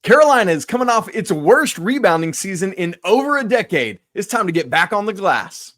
Carolina is coming off its worst rebounding season in over a decade. It's time to get back on the glass.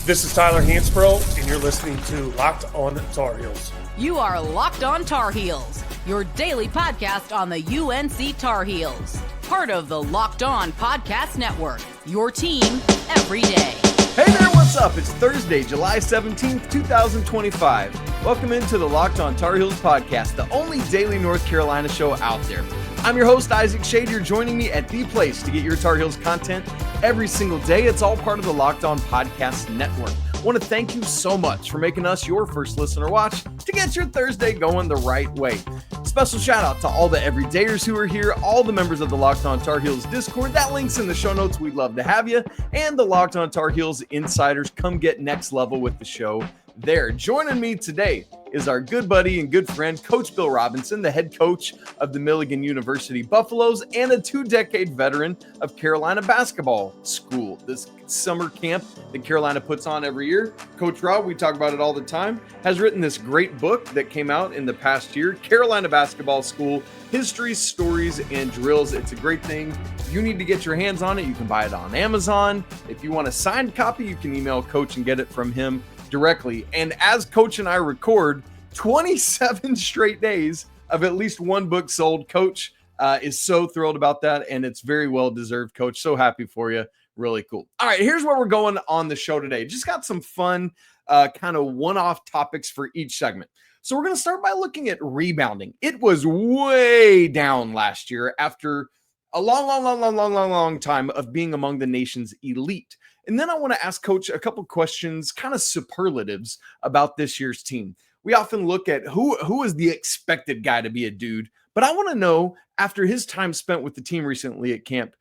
This is Tyler Hansbrough, and you're listening to Locked On Tar Heels. You are Locked On Tar Heels, your daily podcast on the UNC Tar Heels. Part of the Locked On Podcast Network, your team every day. Hey there, what's up? It's Thursday, July 17th, 2025. Welcome into the Locked On Tar Heels podcast, the only daily North Carolina show out there. I'm your host, Isaac Shade. You're joining me at the place to get your Tar Heels content every single day. It's all part of the Locked On Podcast Network. I want to thank you so much for making us your first listen or watch to get your Thursday going the right way. Special shout out to all the everydayers who are here, all the members of the Locked On Tar Heels Discord. That link's in the show notes. We'd love to have you. And the Locked On Tar Heels insiders. Come get next level with the show there. Joining me today is our good buddy and good friend, Coach Bill Robinson, the head coach of the Milligan University Buffaloes and a 2-decade veteran of Carolina Basketball School. This summer camp that Carolina puts on every year. Coach Rob, we talk about it all the time, has written this great book that came out in the past year, Carolina Basketball School, History, Stories, and Drills. It's a great thing. You need to get your hands on it. You can buy it on Amazon. If you want a signed copy, you can email Coach and get it from him directly. And as Coach and I record, 27 straight days of at least one book sold. Coach is so thrilled about that, and it's very well deserved, Coach. So happy for you. Really cool. All right, here's where we're going on the show today. Just got some fun kind of one-off topics for each segment. So we're going to start by looking at rebounding. It was way down last year after a long time of being among the nation's elite. And then I want to ask Coach a couple questions, kind of superlatives about this year's team. We often look at who is the expected guy to be a dude, but I want to know, after his time spent with the team recently at camp,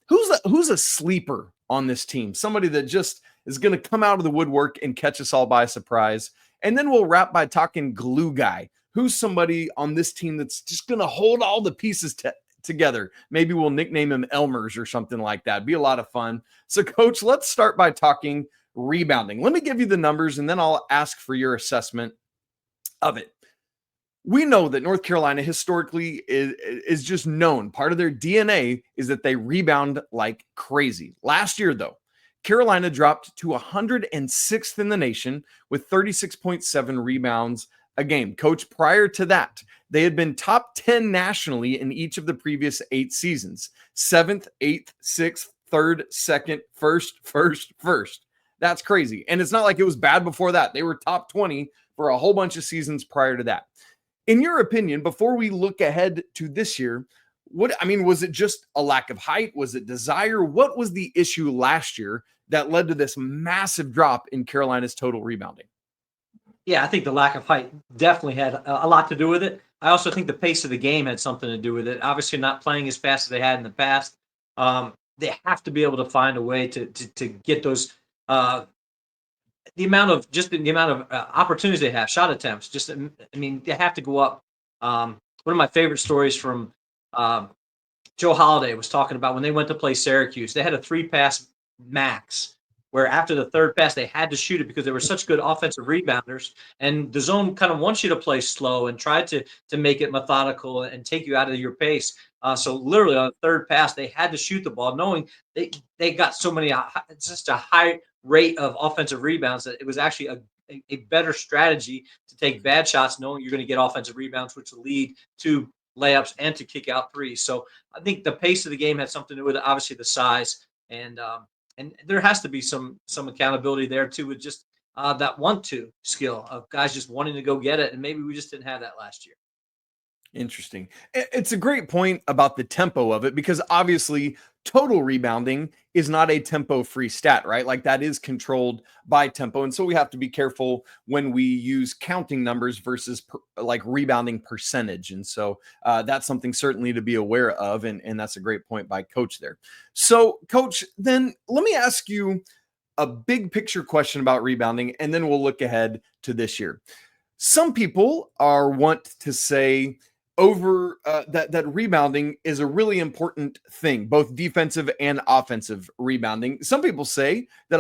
who's a sleeper on this team? Somebody that just is going to come out of the woodwork and catch us all by surprise. And then we'll wrap by talking glue guy. Who's somebody on this team that's just going to hold all the pieces together? Maybe we'll nickname him Elmers or something like that. Be a lot of fun. So, Coach, let's start by talking rebounding. Let me give you the numbers, and then I'll ask for your assessment of it. We know that North Carolina historically is just known. Part of their DNA is that they rebound like crazy. Last year, though, Carolina dropped to 106th in the nation with 36.7 rebounds a game. Coach, prior to that, they had been top 10 nationally in each of the previous 8 seasons. 7th, 8th, 6th, 3rd, 2nd, 1st. That's crazy. And it's not like it was bad before that. They were top 20 for a whole bunch of seasons prior to that. In your opinion, before we look ahead to this year, was it just a lack of height? Was it desire? What was the issue last year that led to this massive drop in Carolina's total rebounding? Yeah, I think the lack of height definitely had a lot to do with it. I also think the pace of the game had something to do with it. Obviously, not playing as fast as they had in the past. They have to be able to find a way to get those the amount of opportunities they have, shot attempts. They have to go up. One of my favorite stories from Joe Holiday was talking about when they went to play Syracuse. They had a 3-pass max, where after the 3rd pass, they had to shoot it because they were such good offensive rebounders. And the zone kind of wants you to play slow and try to make it methodical and take you out of your pace. So literally on the 3rd pass, they had to shoot the ball, knowing they got so many, just a high rate of offensive rebounds that it was actually a better strategy to take bad shots, knowing you're going to get offensive rebounds, which will lead to layups and to kick out threes. So I think the pace of the game had something to do with it, obviously the size, and there has to be some accountability there too, with just that want-to skill of guys just wanting to go get it, and maybe we just didn't have that last year. Interesting. It's a great point about the tempo of it, because obviously total rebounding is not a tempo-free stat, right? Like, that is controlled by tempo. And so we have to be careful when we use counting numbers versus rebounding percentage. And so that's something certainly to be aware of. And that's a great point by Coach there. So, Coach, then let me ask you a big picture question about rebounding, and then we'll look ahead to this year. Some people want to say that rebounding is a really important thing, both defensive and offensive rebounding. Some people say that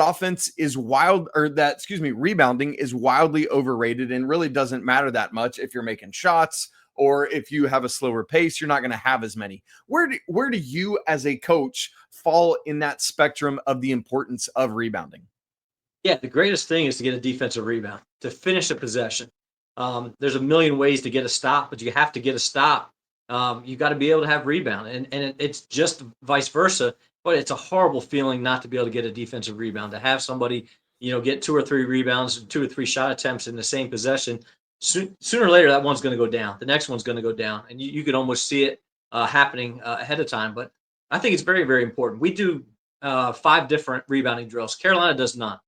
rebounding is wildly overrated and really doesn't matter that much if you're making shots or if you have a slower pace, you're not going to have as many. Where do you as a coach fall in that spectrum of the importance of rebounding? Yeah, the greatest thing is to get a defensive rebound, to finish a possession. There's a million ways to get a stop, but you have to get a stop. You got to be able to have rebound, and it's just vice versa. But it's a horrible feeling not to be able to get a defensive rebound, to have somebody, get 2 or 3 rebounds, 2 or 3 shot attempts in the same possession. Sooner or later, that one's going to go down. The next one's going to go down, and you could almost see it happening ahead of time. But I think it's very, very important. We do 5 different rebounding drills. Carolina does not.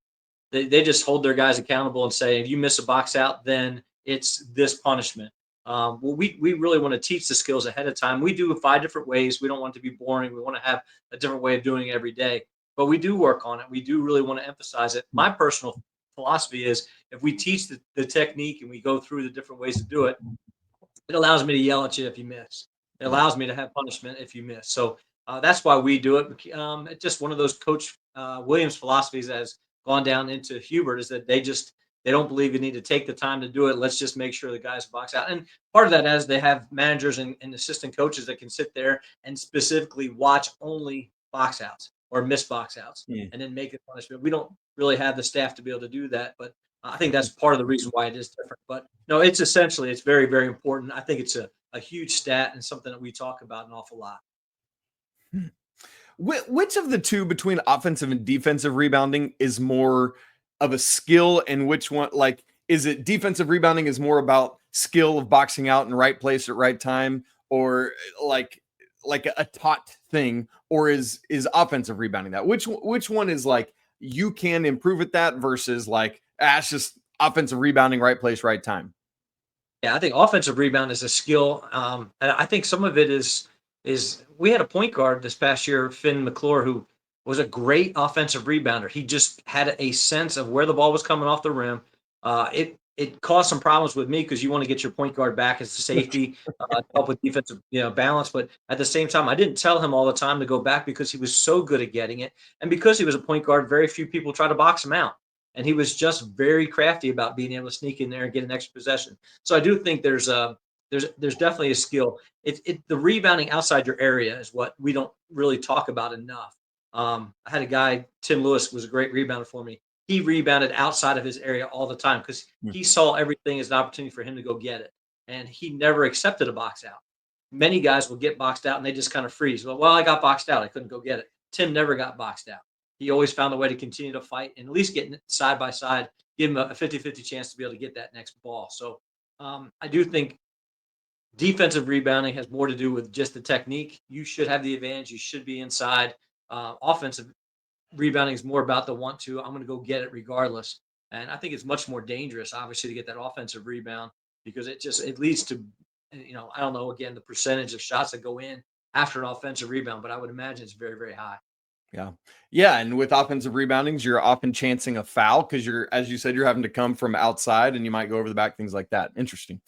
They just hold their guys accountable and say, if you miss a box out, then it's this punishment. Well, we really want to teach the skills ahead of time. We do 5 different ways. We don't want it to be boring. We want to have a different way of doing it every day. But we do work on it. We do really want to emphasize it. My personal philosophy is if we teach the technique and we go through the different ways to do it, it allows me to yell at you if you miss. It allows me to have punishment if you miss. So that's why we do it. It's just one of those Coach Williams philosophies that has gone down into Hubert, is that they don't believe you need to take the time to do it. Let's just make sure the guys box out. And part of that is they have managers and assistant coaches that can sit there and specifically watch only box outs or miss box outs and then make it punishment. We don't really have the staff to be able to do that, but I think that's part of the reason why it is different. But no, it's very, very important. I think it's a huge stat and something that we talk about an awful lot. Which of the two between offensive and defensive rebounding is more of a skill, and which one, like, is it defensive rebounding is more about skill of boxing out in the right place at right time, or like a taught thing, or is offensive rebounding that? Which one is like you can improve at that versus like it's just offensive rebounding, right place, right time? Yeah, I think offensive rebound is a skill. And I think some of it is we had a point guard this past year, Finn McClure, who was a great offensive rebounder. He just had a sense of where the ball was coming off the rim. It caused some problems with me because you want to get your point guard back as a safety, help with defensive balance. But at the same time, I didn't tell him all the time to go back because he was so good at getting it, and because he was a point guard, very few people try to box him out. And he was just very crafty about being able to sneak in there and get an extra possession. So I do think there's definitely a skill. The rebounding outside your area is what we don't really talk about enough. I had a guy, Tim Lewis, was a great rebounder for me. He rebounded outside of his area all the time because he saw everything as an opportunity for him to go get it. And he never accepted a box out. Many guys will get boxed out and they just kind of freeze. Well, I got boxed out. I couldn't go get it. Tim never got boxed out. He always found a way to continue to fight and at least get side by side, give him a 50-50 chance to be able to get that next ball. So I do think defensive rebounding has more to do with just the technique. You should have the advantage. You should be inside. Offensive rebounding is more about the want to. I'm going to go get it regardless. And I think it's much more dangerous, obviously, to get that offensive rebound because it leads to, I don't know, again, the percentage of shots that go in after an offensive rebound, but I would imagine it's very, very high. Yeah. Yeah. And with offensive reboundings, you're often chancing a foul because as you said, you're having to come from outside and you might go over the back, things like that. Interesting.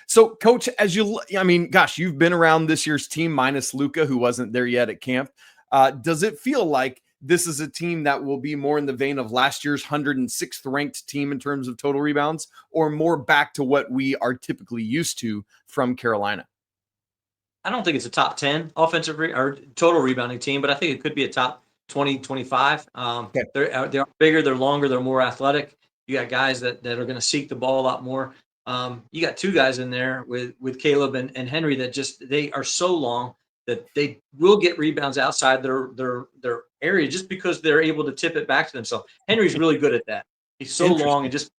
So, Coach, you've been around this year's team minus Luka, who wasn't there yet at camp. Does it feel like this is a team that will be more in the vein of last year's 106th ranked team in terms of total rebounds, or more back to what we are typically used to from Carolina? I don't think it's a top 10 offensive or total rebounding team, but I think it could be a top 20, 25. Okay. They're bigger, they're longer, they're more athletic. You got guys that are going to seek the ball a lot more. You got 2 guys in there with Caleb and Henri that they are so long that they will get rebounds outside their area just because they're able to tip it back to themselves. Henry's really good at that. He's so long and just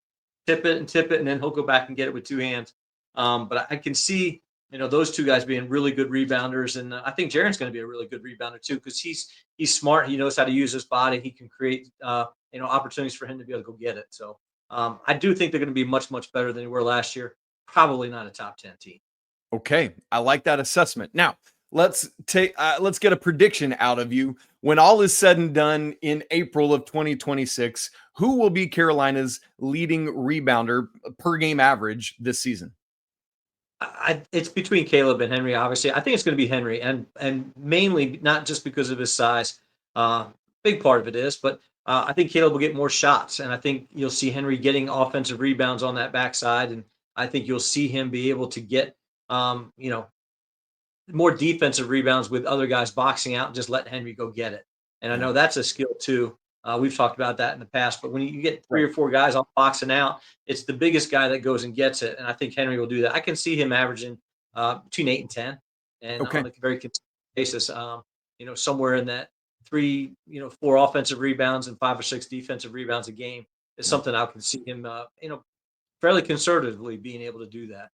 tip it, and then he'll go back and get it with 2 hands. But I can see those 2 guys being really good rebounders, and I think Jarin's going to be a really good rebounder too because he's smart. He knows how to use his body. He can create opportunities for him to be able to go get it. So I do think they're going to be much, much better than they were last year. Probably not a top 10 team. Okay, I like that assessment. Now let's get a prediction out of you. When all is said and done in April of 2026, who will be Carolina's leading rebounder per game average this season? It's between Caleb and Henri, obviously. I think it's going to be Henri, and mainly not just because of his size. Big part of it is, but I think Caleb will get more shots, and I think you'll see Henri getting offensive rebounds on that backside, and I think you'll see him be able to get you know, more defensive rebounds with other guys boxing out and just letting Henri go get it. And I know that's a skill too. We've talked about that in the past, but when you get three or four guys all boxing out, it's the biggest guy that goes and gets it. And I think Henri will do that. I can see him averaging between 8 and 10 and on a very consistent basis, you know, somewhere in that 4 offensive rebounds and 5 or 6 defensive rebounds a game is something I can see him, you know, fairly conservatively being able to do that.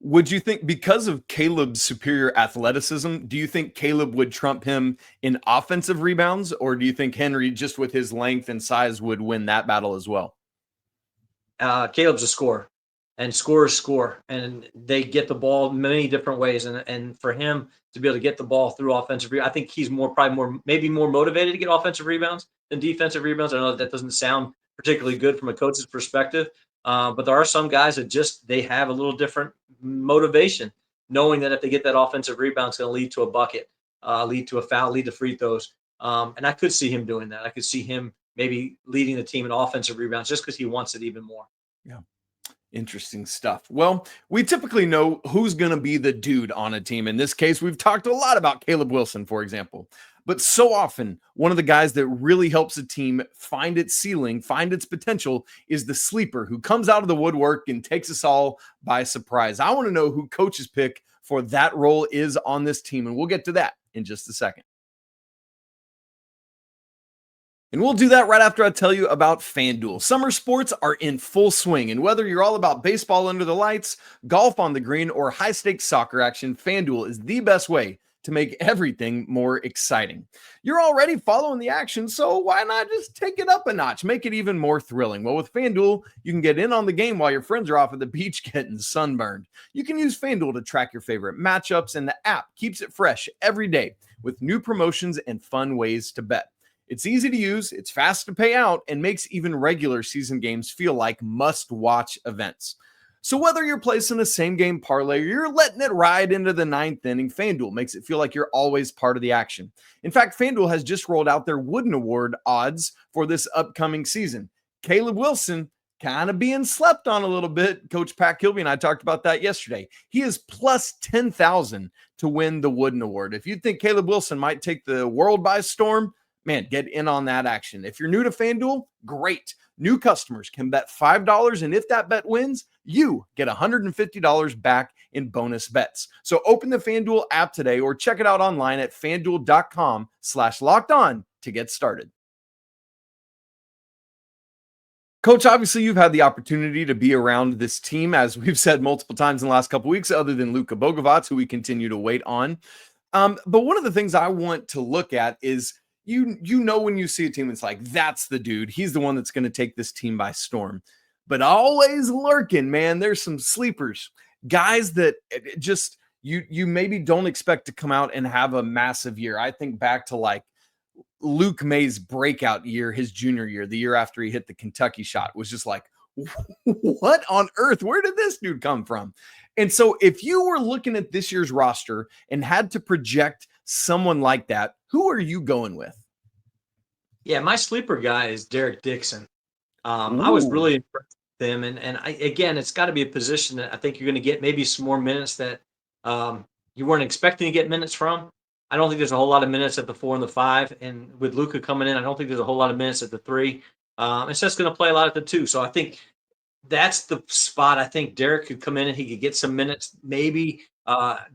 Would you think, because of Caleb's superior athleticism, do you think Caleb would trump him in offensive rebounds, or do you think Henri, just with his length and size, would win that battle as well? Caleb's a scorer, and scorers score, and they get the ball many different ways. And for him to be able to get the ball through offensive rebounds, I think he's maybe more motivated to get offensive rebounds than defensive rebounds. I know that doesn't sound particularly good from a coach's perspective, but there are some guys that they have a little different motivation, knowing that if they get that offensive rebound, it's going to lead to a bucket, lead to a foul, lead to free throws. And I could see him doing that. I could see him maybe leading the team in offensive rebounds just because he wants it even more. Yeah. Interesting stuff. Well, we typically know who's going to be the dude on a team. In this case, we've talked a lot about Caleb Wilson, for example. But so often, one of the guys that really helps a team find its ceiling, find its potential, is the sleeper who comes out of the woodwork and takes us all by surprise. I want to know who coach's pick for that role is on this team, and we'll get to that in just a second. And we'll do that right after I tell you about FanDuel. Summer sports are in full swing, and whether you're all about baseball under the lights, golf on the green, or high-stakes soccer action, FanDuel is the best way to make everything more exciting. You're already following the action, so why not just take it up a notch, make it even more thrilling? Well, with FanDuel, you can get in on the game while your friends are off at the beach getting sunburned. You can use FanDuel to track your favorite matchups, and the app keeps it fresh every day with new promotions and fun ways to bet. It's easy to use, it's fast to pay out, and makes even regular season games feel like must-watch events. So whether you're placing a same-game parlay or you're letting it ride into the ninth inning, FanDuel makes it feel like you're always part of the action. In fact, FanDuel has just rolled out their Wooden Award odds for this upcoming season. Caleb Wilson kind of being slept on a little bit. Coach Pat Kilby and I talked about that yesterday. He is plus 10,000 to win the Wooden Award. If you think Caleb Wilson might take the world by storm, man, get in on that action. If you're new to FanDuel, great. New customers can bet $5, and if that bet wins, you get $150 back in bonus bets. So open the FanDuel app today or check it out online at FanDuel.com/lockedon to get started. Coach, obviously you've had the opportunity to be around this team, as we've said multiple times in the last couple of weeks, other than Luka Bogavac, who we continue to wait on. But one of the things I want to look at is, you know, when you see a team, it's like, that's the dude. He's the one that's going to take this team by storm. But always lurking, man, there's some sleepers, guys that just you maybe don't expect to come out and have a massive year. I think back to like Luke May's breakout year, his junior year, the year after he hit the Kentucky shot, was just like, what on earth? Where did this dude come from? And so if you were looking at this year's roster and had to project someone like that, who are you going with? Yeah, my sleeper guy is Derek Dixon. I was really impressed with him. And again, it's got to be a position that I think you're going to get maybe some more minutes that you weren't expecting to get minutes from. I don't think there's a whole lot of minutes at the 4 and the 5. And with Luka coming in, I don't think there's a whole lot of minutes at the 3. It's just going to play a lot at the 2. So I think that's the spot. I think Derek could come in and he could get some minutes, maybe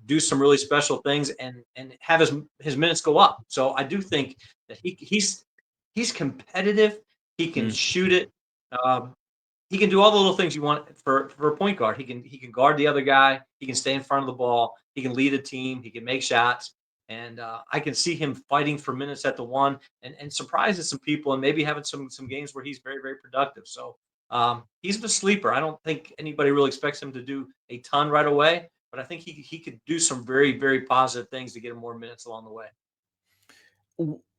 do some really special things and have his minutes go up. So I do think that he's competitive. He can shoot it. He can do all the little things you want for a point guard. He can guard the other guy. He can stay in front of the ball. He can lead a team. He can make shots. And I can see him fighting for minutes at the 1 and surprising some people and maybe having some games where he's very, very productive. So he's the sleeper. I don't think anybody really expects him to do a ton right away, but I think he could do some very, very positive things to get him more minutes along the way.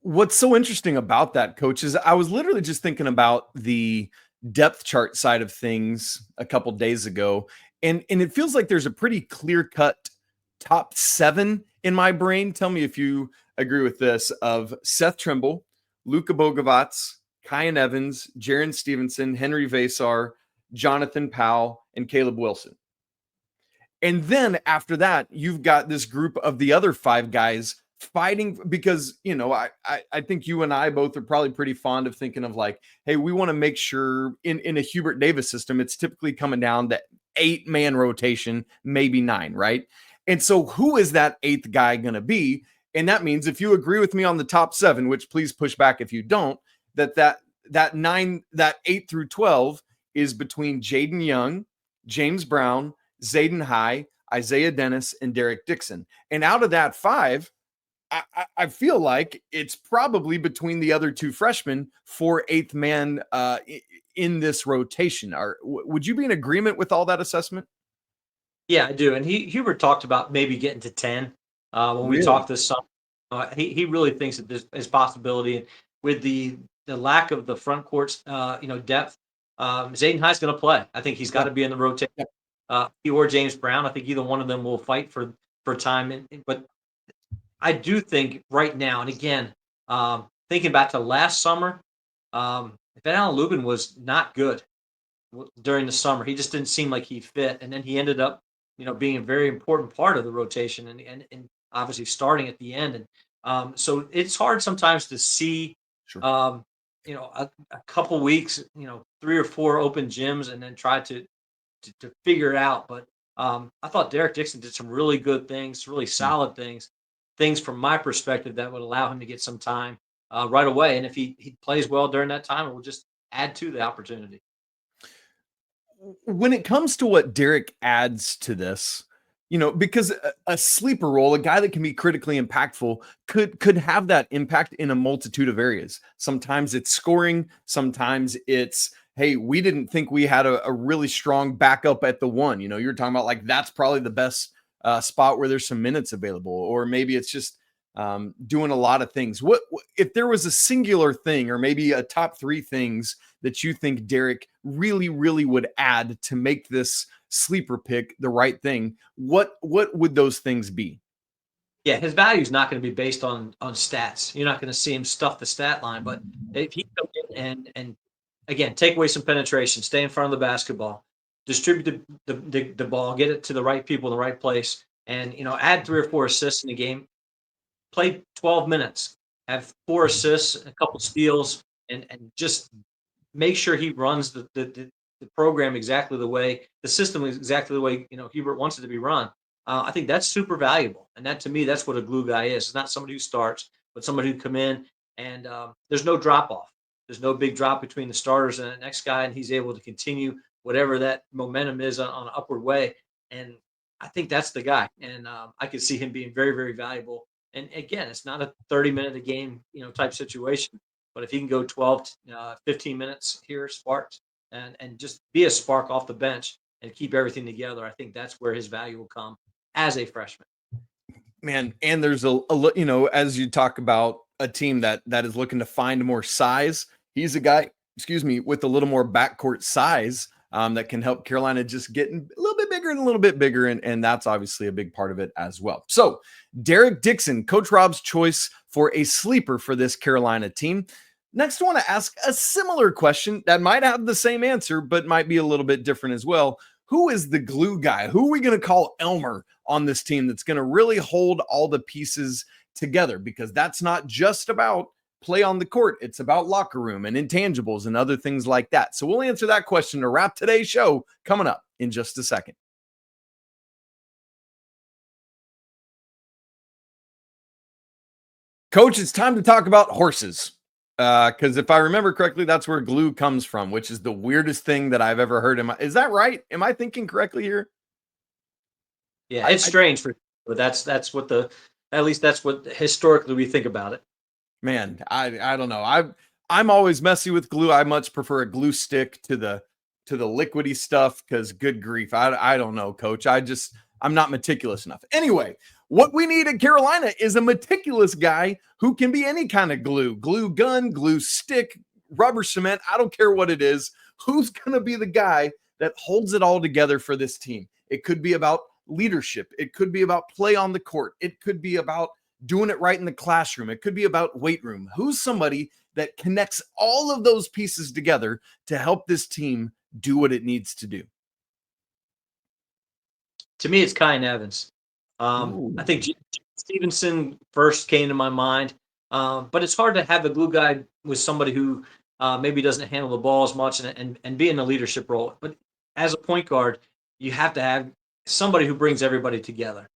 What's so interesting about that, Coach, is I was literally just thinking about the depth chart side of things a couple days ago, and it feels like there's a pretty clear-cut top 7 in my brain. Tell me if you agree with this, of Seth Trimble, Luka Bogavac, Kyan Evans, Jarin Stevenson, Henri Veesaar, Jonathan Powell, and Caleb Wilson. And then after that, you've got this group of the other 5 guys fighting because, I think you and I both are probably pretty fond of thinking of like, hey, we want to make sure in a Hubert Davis system, it's typically coming down to 8-man rotation, maybe 9, right? And so who is that 8th guy going to be? And that means if you agree with me on the top 7, which please push back if you don't, that 8 through 12 is between Jaden Young, James Brown, Zayden High, Isaiah Dennis, and Derek Dixon. And out of that 5, I feel like it's probably between the other 2 freshmen for 8th man in this rotation. Would you be in agreement with all that assessment? Yeah, I do. And Hubert talked about maybe getting to 10 when we Really? talked this summer. He really thinks that this is possibility. And with the lack of the front court's depth, Zayden High's going to play. I think he's got to be in the rotation. He or James Brown. I think either one of them will fight for time. But I do think right now, and again, thinking back to last summer, Van Allen Lubin was not good during the summer. He just didn't seem like he fit, and then he ended up, being a very important part of the rotation, and obviously starting at the end. And so it's hard sometimes to see, Sure. A couple weeks, 3 or 4 open gyms, and then try to figure it out. But I thought Derek Dixon did some really good things, really solid things from my perspective that would allow him to get some time right away. And if he plays well during that time, it will just add to the opportunity. When it comes to what Derek adds to this, because a sleeper role, a guy that can be critically impactful, could have that impact in a multitude of areas. Sometimes it's scoring, sometimes it's, hey, we didn't think we had a really strong backup at the 1. You're talking about like that's probably the best spot where there's some minutes available, or maybe it's just doing a lot of things. What if there was a singular thing, or maybe a top 3 things that you think Derek really, really would add to make this sleeper pick the right thing? What would those things be? Yeah, his value is not going to be based on stats. You're not going to see him stuff the stat line, but if he comes in and again take away some penetration, stay in front of the basketball, distribute the ball, get it to the right people in the right place, and add 3 or 4 assists in the game. Play 12 minutes, have 4 assists, a couple steals, and just make sure he runs the program exactly the way, the system is exactly the way Hubert wants it to be run. I think that's super valuable, and that to me, that's what a glue guy is. It's not somebody who starts, but somebody who come in and there's no drop off. There's no big drop between the starters and the next guy, and he's able to continue whatever that momentum is on an upward way. And I think that's the guy, and I could see him being very, very valuable. And again, it's not a 30-minute a game, type situation. But if he can go 12, 15 minutes here, sparks, and just be a spark off the bench and keep everything together, I think that's where his value will come as a freshman. Man, and there's a as you talk about a team that is looking to find more size, he's a guy, with a little more backcourt size that can help Carolina just get a little bit bigger and a little bit bigger. And that's obviously a big part of it as well. So Derek Dixon, Coach Rob's choice for a sleeper for this Carolina team. Next, I want to ask a similar question that might have the same answer, but might be a little bit different as well. Who is the glue guy? Who are we going to call Elmer on this team that's going to really hold all the pieces together? Because that's not just about play on the court. It's about locker room and intangibles and other things like that. So we'll answer that question to wrap today's show coming up in just a second. Coach, it's time to talk about horses. Because if I remember correctly, that's where glue comes from, which is the weirdest thing that I've ever heard. Is that right? Am I thinking correctly here? Yeah, it's strange, but that's what at least that's what historically we think about it. Man, I don't know. I'm always messy with glue. I much prefer a glue stick to the liquidy stuff because good grief, I don't know, Coach. I'm not meticulous enough. Anyway, what we need in Carolina is a meticulous guy who can be any kind of glue gun, glue stick, rubber cement. I don't care what it is. Who's going to be the guy that holds it all together for this team? It could be about leadership. It could be about play on the court. It could be about doing it right in the classroom. It could be about weight room. Who's somebody that connects all of those pieces together to help this team do what it needs to do? To me, it's Kyan Evans. I think Stevenson first came to my mind, but it's hard to have a glue guy with somebody who maybe doesn't handle the ball as much and be in a leadership role. But as a point guard, you have to have somebody who brings everybody together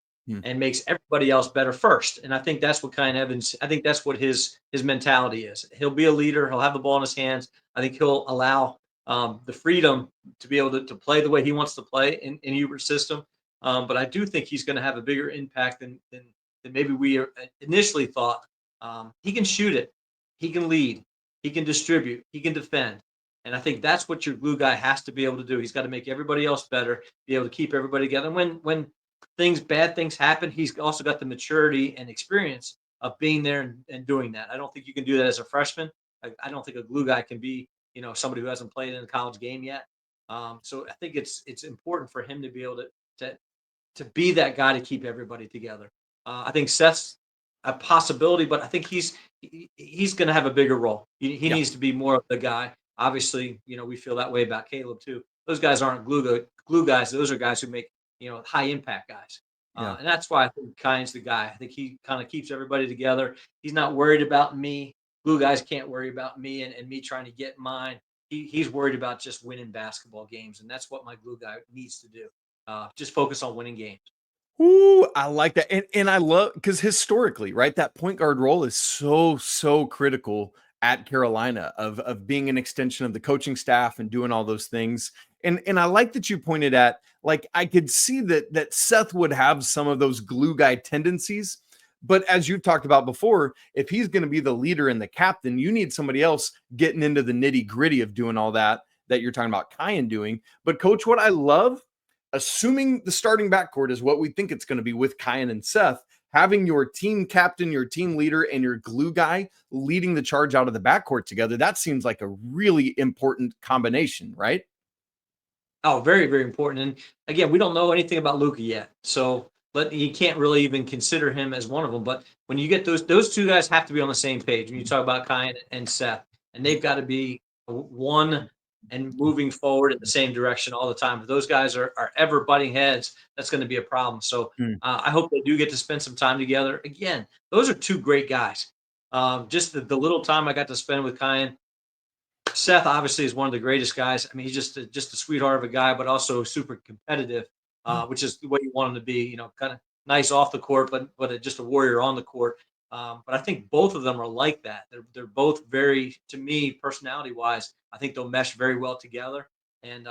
and makes everybody else better first. And I think that's what Kyan Evans. I think that's what his mentality is. He'll be a leader. He'll have the ball in his hands. I think he'll allow the freedom to be able to play the way he wants to play in Hubert's system. But I do think he's going to have a bigger impact than maybe we initially thought. He can shoot it. He can lead. He can distribute. He can defend. And I think that's what your glue guy has to be able to do. He's got to make everybody else better, be able to keep everybody together. And when bad things happen, he's also got the maturity and experience of being there and doing that. I don't think you can do that as a freshman. I don't think a glue guy can be, somebody who hasn't played in a college game yet. So I think it's important for him to be able to be that guy to keep everybody together. I think Seth's a possibility, but I think he's going to have a bigger role. He needs to be more of the guy. Obviously, we feel that way about Caleb too. Those guys aren't glue guys. Those are guys who make, high impact guys. And that's why I think Kyan's the guy. I think he kind of keeps everybody together. He's not worried about me. Glue guys can't worry about me and me trying to get mine. He's worried about just winning basketball games. And that's what my glue guy needs to do. Just focus on winning games. Ooh, I like that. And I love, because historically, right, that point guard role is so critical at Carolina of being an extension of the coaching staff and doing all those things. And I like that you pointed at, like, I could see that Seth would have some of those glue guy tendencies. But as you talked about before, if he's going to be the leader and the captain, you need somebody else getting into the nitty gritty of doing all that you're talking about Kyan doing. But Coach, what I love, assuming the starting backcourt is what we think it's going to be with Kyan and Seth, having your team captain, your team leader, and your glue guy leading the charge out of the backcourt together, that seems like a really important combination, right? Oh, very, very important. And again, we don't know anything about Luka yet. So, but you can't really even consider him as one of them. But when you get those two guys have to be on the same page. When you talk about Kyan and Seth, and they've got to be one and moving forward in the same direction all the time. If those guys are ever butting heads, that's going to be a problem. So I hope they do get to spend some time together. Again, those are two great guys. Just the little time I got to spend with Kyan. Seth obviously is one of the greatest guys. I mean, he's just a sweetheart of a guy, but also super competitive, which is the way you want him to be. Kind of nice off the court, but just a warrior on the court. But I think both of them are like that. They're both very, to me, personality-wise, I think they'll mesh very well together. And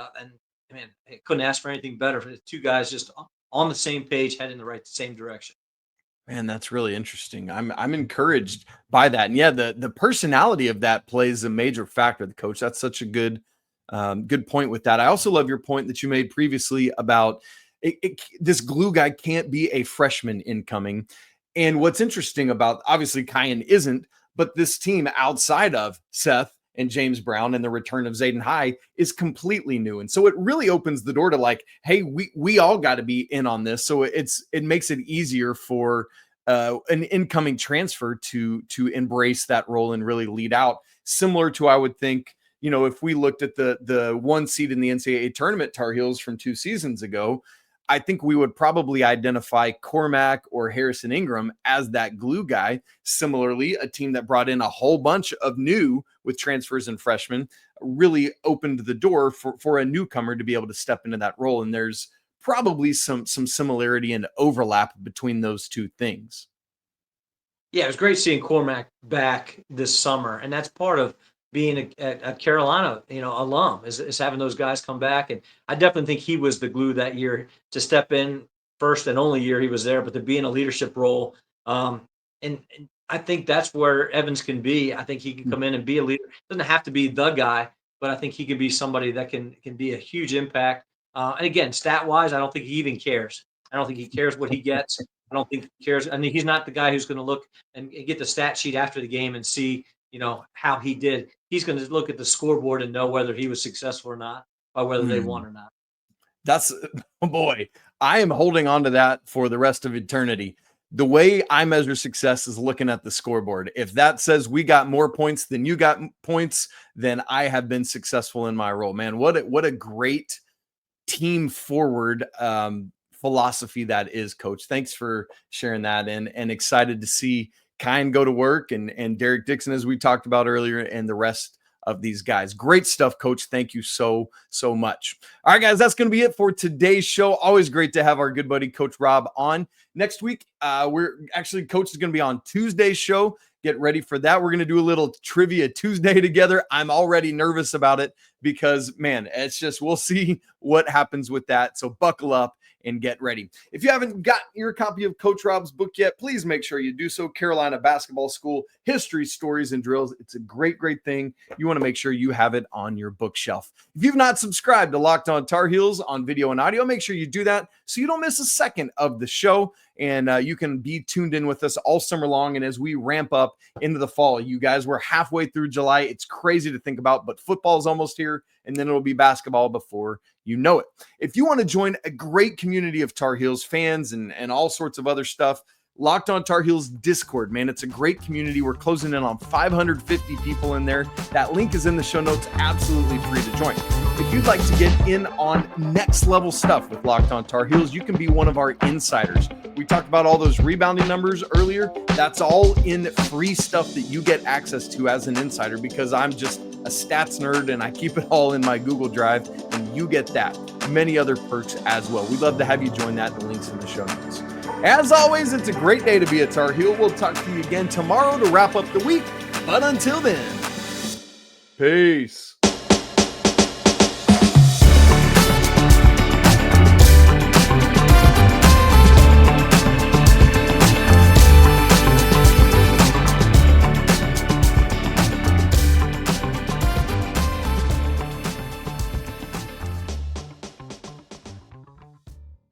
man, I couldn't ask for anything better for the two guys just on the same page, heading the same direction. Man, that's really interesting. I'm encouraged by that. And yeah, the personality of that plays a major factor, the coach. That's such a good point with that. I also love your point that you made previously about this glue guy can't be a freshman incoming. And what's interesting about, obviously Kyan isn't, but this team outside of Seth and James Brown and the return of Zayden High is completely new. And so it really opens the door to like, hey, we all got to be in on this. So it makes it easier for an incoming transfer to embrace that role and really lead out, similar to, I would think, if we looked at the 1 seed in the NCAA tournament Tar Heels from 2 seasons ago, I think we would probably identify Cormac or Harrison Ingram as that glue guy. Similarly, a team that brought in a whole bunch of new with transfers and freshmen really opened the door for a newcomer to be able to step into that role. And there's probably some similarity and overlap between those two things. Yeah, it was great seeing Cormac back this summer. And that's part of being a Carolina, alum is having those guys come back. And I definitely think he was the glue that year to step in, first and only year he was there, but to be in a leadership role. And I think that's where Evans can be. I think he can come in and be a leader. Doesn't have to be the guy, but I think he can be somebody that can be a huge impact. And again, stat wise, I don't think he even cares. I don't think he cares what he gets. I don't think he cares. I mean, he's not the guy who's going to look and get the stat sheet after the game and see, how he did. He's going to look at the scoreboard and know whether he was successful or not, by whether they won or not. That's, oh boy, I am holding on to that for the rest of eternity. The way I measure success is looking at the scoreboard. If that says we got more points than you got points, then I have been successful in my role. Man, what a great team forward philosophy that is, Coach. Thanks for sharing that, and excited to see Kyan go to work and Derek Dixon, as we talked about earlier, and the rest of these guys. Great stuff, Coach. Thank you so much. All right, guys, that's going to be it for today's show. Always great to have our good buddy Coach Rob on. Next week, Coach is going to be on Tuesday's show. Get ready for that. We're going to do a little Trivia Tuesday together. I'm already nervous about it because, man, it's just, we'll see what happens with that. So buckle up and get ready. If you haven't got your copy of Coach Rob's book yet, please make sure you do so. Carolina Basketball School, History, Stories, and Drills. It's a great thing. You want to make sure you have it on your bookshelf. If you've not subscribed to Locked On Tar Heels on video and audio, make sure you do that so you don't miss a second of the show. And you can be tuned in with us all summer long. And as we ramp up into the fall, you guys, we're halfway through July. It's crazy to think about, but football is almost here, and then it'll be basketball before you know it. If you want to join a great community of Tar Heels fans and all sorts of other stuff, Locked On Tar Heels Discord, man, it's a great community. We're closing in on 550 people in there. That link is in the show notes, absolutely free to join. If you'd like to get in on next level stuff with Locked On Tar Heels, you can be one of our insiders. We talked about all those rebounding numbers earlier. That's all in free stuff that you get access to as an insider, because I'm just a stats nerd and I keep it all in my Google Drive, and you get that. Many other perks as well. We'd love to have you join that. The link's in the show notes. As always, it's a great day to be a Tar Heel. We'll talk to you again tomorrow to wrap up the week. But until then, peace.